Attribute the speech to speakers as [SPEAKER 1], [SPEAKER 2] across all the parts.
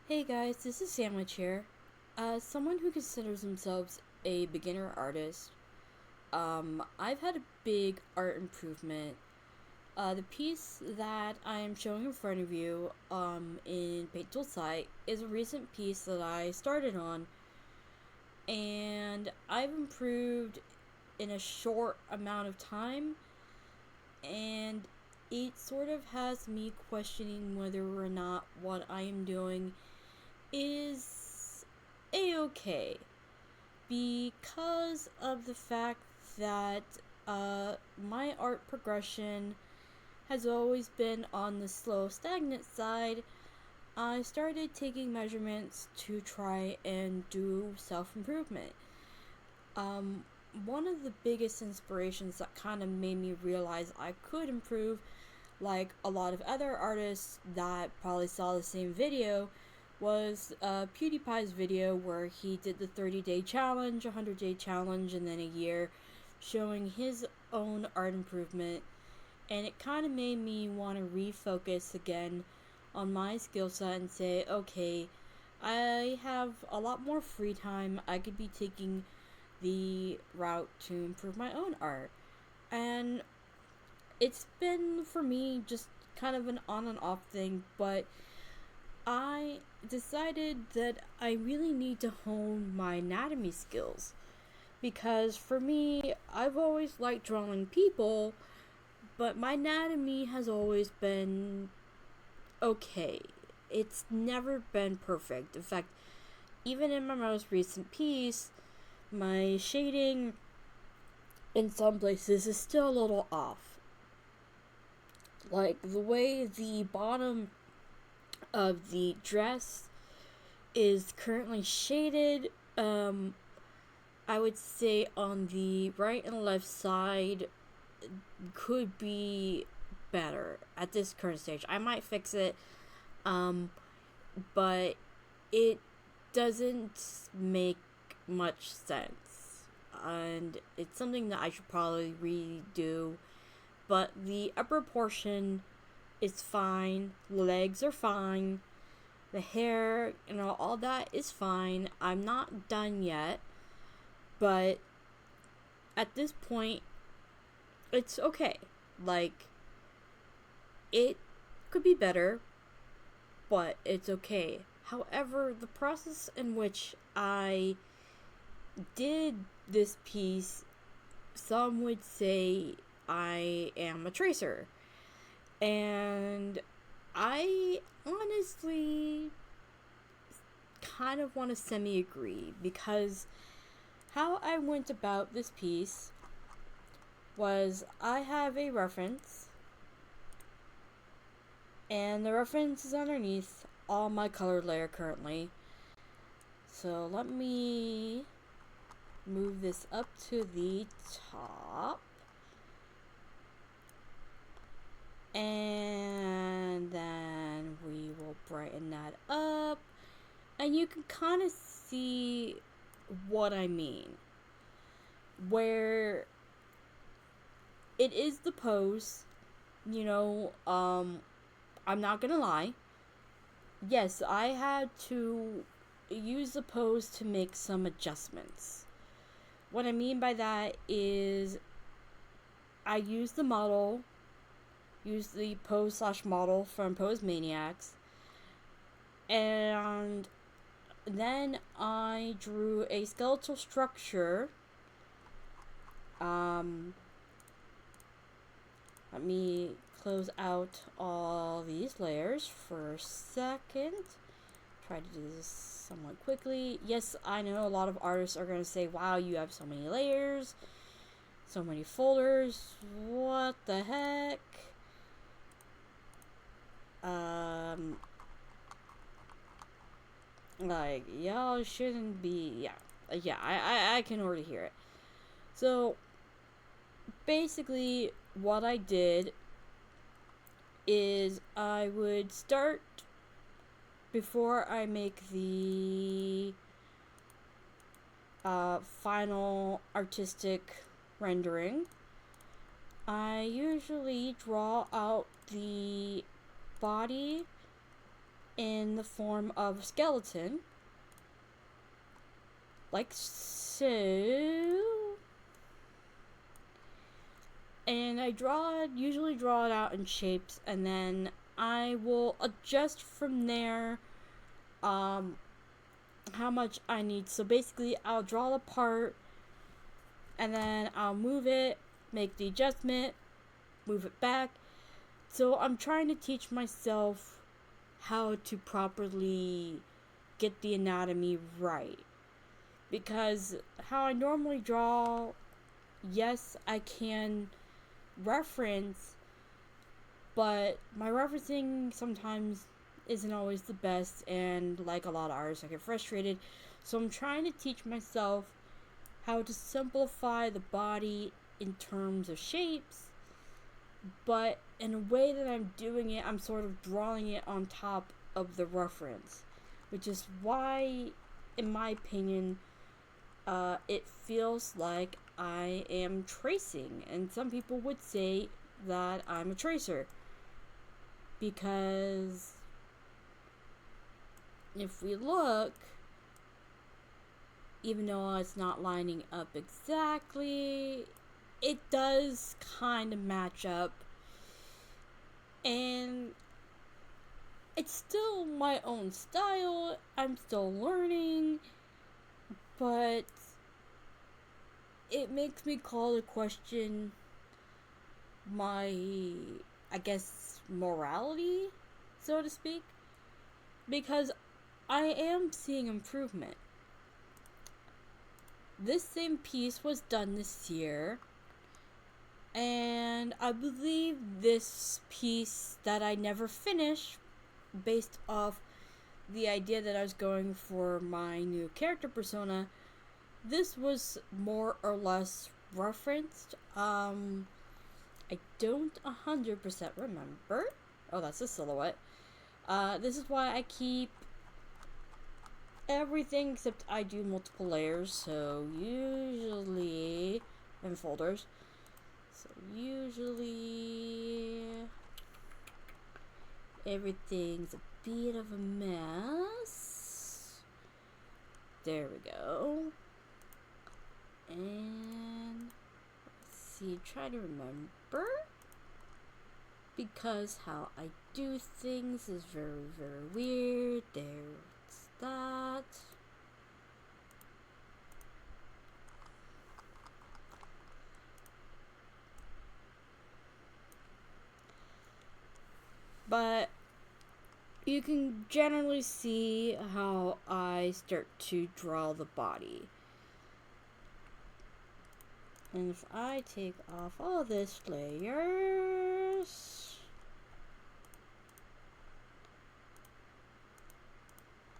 [SPEAKER 1] Hey guys, this is Sandwich here. As someone who considers themselves a beginner artist, I've had a big art improvement. The piece that I am showing in front of you in Paint Tool Site is a recent piece that I started on, and I've improved in a short amount of time, and it sort of has me questioning whether or not what I am doing is a-okay because of the fact that my art progression has always been on the slow, stagnant side. I started taking measurements to try and do self improvement. Um, One of the biggest inspirations that kind of made me realize I could improve, like a lot of other artists that probably saw the same video, was PewDiePie's video where he did the 30-day challenge, 100-day challenge, and then a year, showing his own art improvement. And it kind of made me want to refocus again on my skill set and say, okay, I have a lot more free time. I could be taking the route to improve my own art. And it's been for me just kind of an on and off thing, but I decided that I really need to hone my anatomy skills because for me, I've always liked drawing people, but my anatomy has always been okay. It's never been perfect. In fact, even in my most recent piece, my shading in some places is still a little off. Like the way the bottom of the dress is currently shaded, I would say on the right and left side could be better at this current stage. I might fix it, um, but it doesn't make much sense. And it's something that I should probably redo. But the upper portion is fine, legs are fine, the hair, all that is fine. I'm not done yet, but at this point, it's okay. Like, it could be better, but it's okay. However, the process in which I did this piece, some would say I am a tracer. And I honestly kind of want to semi agree because how I went about this piece was I have a reference, and the reference is underneath all my colored layer currently. So let me move this up to the top. And then we will brighten that up. And you can kind of see what I mean. Where it is the pose, I'm not gonna lie. Yes, I had to use the pose to make some adjustments. What I mean by that is I used the pose slash model from Pose Maniacs, and then I drew a skeletal structure. Let me close out all these layers for a second. Try to do this somewhat quickly. Yes, I know a lot of artists are going to say, wow, you have so many layers, so many folders. What the heck? Like, y'all shouldn't be. Yeah, I can already hear it. So, basically, what I did is I would start before I make the final artistic rendering. I usually draw out the body in the form of a skeleton, like so. And I usually draw it out in shapes, and then I will adjust from there how much I need. So basically, I'll draw the part, and then I'll move it, make the adjustment, move it back. So I'm trying to teach myself how to properly get the anatomy right. Because how I normally draw, yes, I can reference, but my referencing sometimes isn't always the best, and like a lot of artists, I get frustrated. So I'm trying to teach myself how to simplify the body in terms of shapes, but in a way that I'm doing it, I'm sort of drawing it on top of the reference, which is why, in my opinion, it feels like I am tracing. And some people would say that I'm a tracer, because if we look, even though it's not lining up exactly, it does kind of match up. And it's still my own style. I'm still learning, but it makes me call to question my, I guess, morality, so to speak, because I am seeing improvement. This same piece was done this year, and I believe this piece that I never finished, based off the idea that I was going for my new character persona, this was more or less referenced. I don't 100% remember. Oh, that's a silhouette. This is why I keep everything except I do multiple layers, so usually in folders. So usually everything's a bit of a mess. There we go. And let's see, try to remember, because how I do things is very, very weird. There's that. But you can generally see how I start to draw the body. And if I take off all this layers,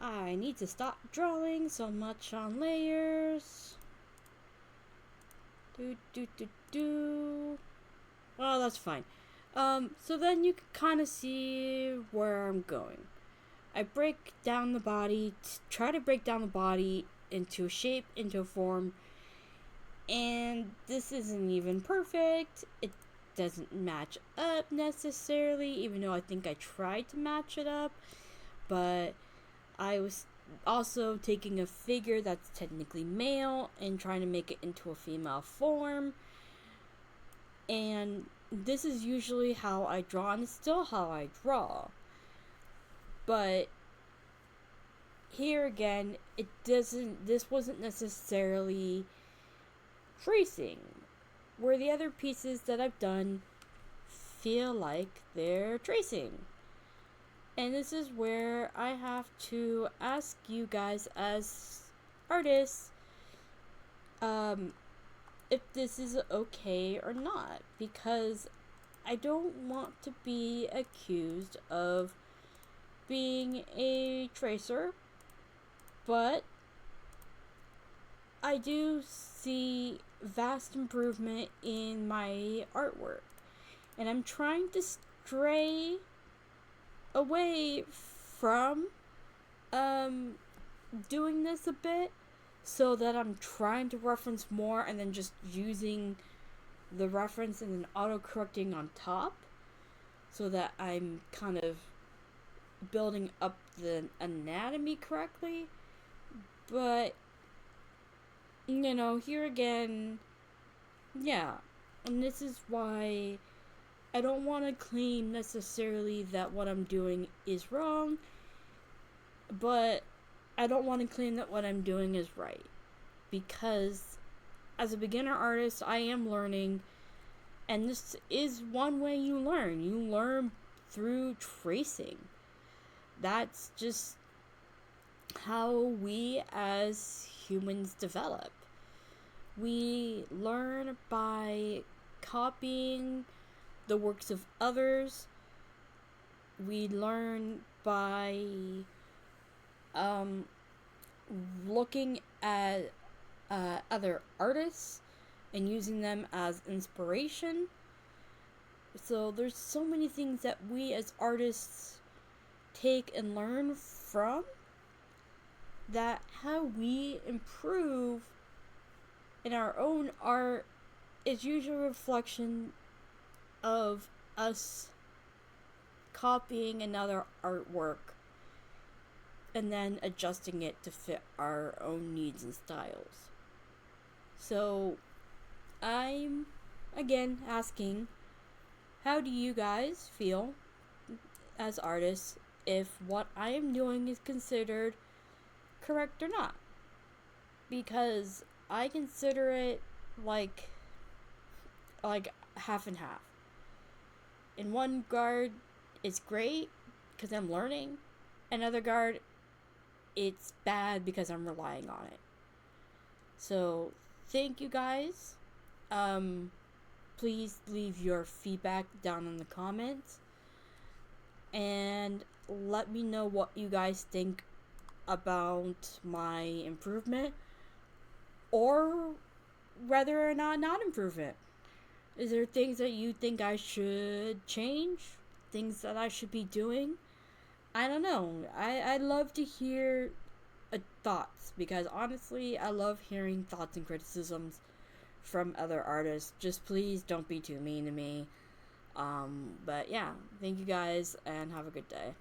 [SPEAKER 1] I need to stop drawing so much on layers. Well, that's fine. So then you can kind of see where I'm going. I break down the body, try to break down the body into a shape, into a form, and this isn't even perfect. It doesn't match up necessarily, even though I think I tried to match it up, but I was also taking a figure that's technically male and trying to make it into a female form, and this is usually how I draw, and it's still how I draw. But here again, this wasn't necessarily tracing, where the other pieces that I've done feel like they're tracing. And this is where I have to ask you guys as artists, if this is okay or not, because I don't want to be accused of being a tracer, but I do see vast improvement in my artwork, and I'm trying to stray away from doing this a bit, so that I'm trying to reference more and then just using the reference and then auto correcting on top, so that I'm kind of building up the anatomy correctly, but here again, yeah. And this is why I don't want to claim necessarily that what I'm doing is wrong, but I don't want to claim that what I'm doing is right. Because as a beginner artist, I am learning, and this is one way you learn. You learn through tracing. That's just how we as humans develop. We learn by copying the works of others. We learn by looking at other artists and using them as inspiration. So there's so many things that we as artists take and learn from, that how we improve in our own art is usually a reflection of us copying another artwork and then adjusting it to fit our own needs and styles. So I'm again asking, how do you guys feel as artists if what I am doing is considered correct or not? Because I consider it like half and half. In one regard, it's great because I'm learning. Another regard, it's bad because I'm relying on it. So thank you guys. Please leave your feedback down in the comments and let me know what you guys think about my improvement, or whether or not improvement. Is there things that you think I should change? Things that I should be doing? I don't know. I love to hear thoughts, because honestly, I love hearing thoughts and criticisms from other artists. Just please don't be too mean to me. But yeah, thank you guys and have a good day.